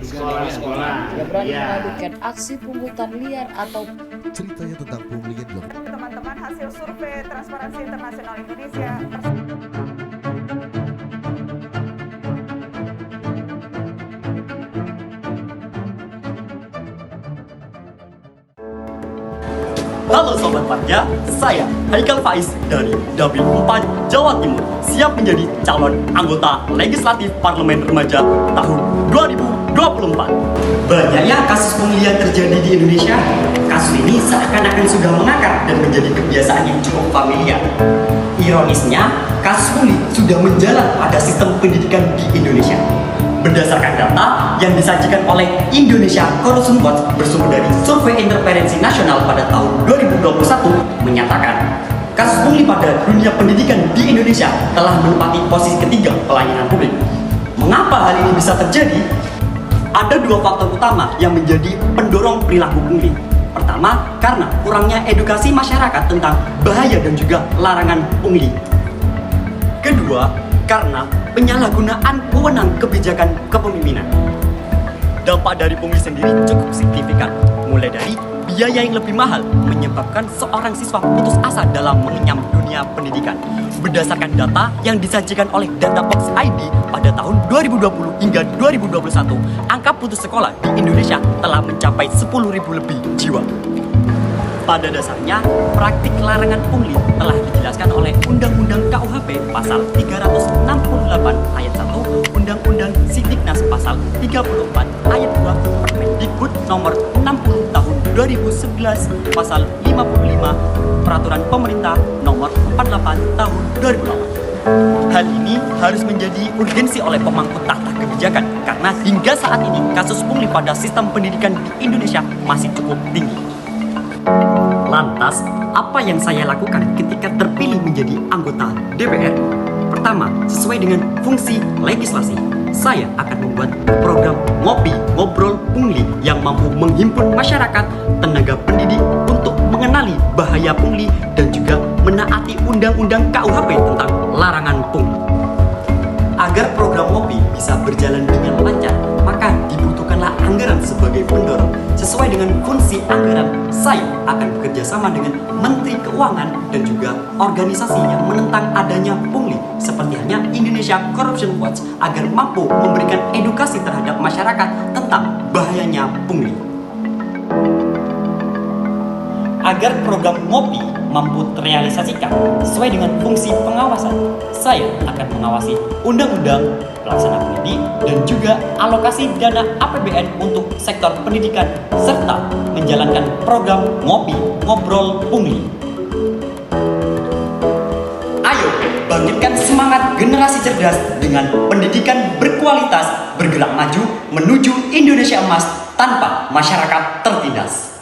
sekolah-sekolah yang berani Iya. mengadukan aksi pungutan liar atau Ceritanya tentang pungli yang dilakukan Teman-teman, hasil survei Transparansi Internasional Indonesia Halo Sobat Parja, saya Haikal Faiz dari Dapil 4 Jawa Timur siap menjadi calon anggota legislatif Parlemen Remaja tahun 2024. Banyaknya kasus pungli yang terjadi di Indonesia. Kasus ini seakan-akan sudah mengakar dan menjadi kebiasaan yang cukup familiar. Ironisnya, kasus pungli sudah menjalar pada sistem pendidikan di Indonesia. Berdasarkan data yang disajikan oleh Indonesia Corruption Watch bersumber dari Survei Interferensi Nasional pada tahun 2021 menyatakan kasus pungli pada dunia pendidikan di Indonesia telah menempati posisi ketiga pelayanan publik. Mengapa hal ini bisa terjadi? Ada dua faktor utama yang menjadi pendorong perilaku pungli. Pertama, karena kurangnya edukasi masyarakat tentang bahaya dan juga larangan pungli. Kedua, karena penyalahgunaan wewenang kebijakan kepemimpinan. Dampak dari pungli sendiri cukup signifikan, mulai dari biaya yang lebih mahal menyebabkan seorang siswa putus asa dalam mengenyam dunia pendidikan. Berdasarkan data yang disajikan oleh Databox ID pada tahun 2020 hingga 2021, angka putus sekolah di Indonesia telah mencapai 10.000 lebih jiwa. Pada dasarnya, praktik larangan pungli telah dijelaskan oleh Undang-Undang KUHP Pasal 368 Ayat 1, Undang-Undang Sidiknas Pasal 34 Ayat 2, Permendikbud Nomor 60 Tahun 2011 Pasal 55, Peraturan Pemerintah Nomor 48 Tahun 2008. Hal ini harus menjadi urgensi oleh pemangku tahta kebijakan karena hingga saat ini kasus pungli pada sistem pendidikan di Indonesia masih cukup tinggi. Lantas, apa yang saya lakukan ketika terpilih menjadi anggota DPR? Pertama, sesuai dengan fungsi legislasi, saya akan membuat program ngopi ngobrol pungli yang mampu menghimpun masyarakat, tenaga pendidik untuk mengenali bahaya pungli dan juga menaati Undang-Undang KUHP tentang larangan pungli. Agar program ngopi bisa berjalan dengan lancar, maka dibutuhkanlah anggaran sebagai pendorong. Sesuai dengan fungsi anggaran, saya akan bekerja sama dengan Menteri Keuangan dan juga organisasi yang menentang adanya pungli, seperti halnya Indonesia Corruption Watch, agar mampu memberikan edukasi terhadap masyarakat tentang bahayanya pungli. Agar program ngopi mampu terrealisasikan sesuai dengan fungsi pengawasan, saya akan mengawasi undang-undang, pelaksana pendidik, dan juga alokasi dana APBN untuk sektor pendidikan, serta menjalankan program ngopi ngobrol pungli. Ayo, bangkitkan semangat generasi cerdas dengan pendidikan berkualitas, bergerak maju menuju Indonesia emas tanpa masyarakat tertindas.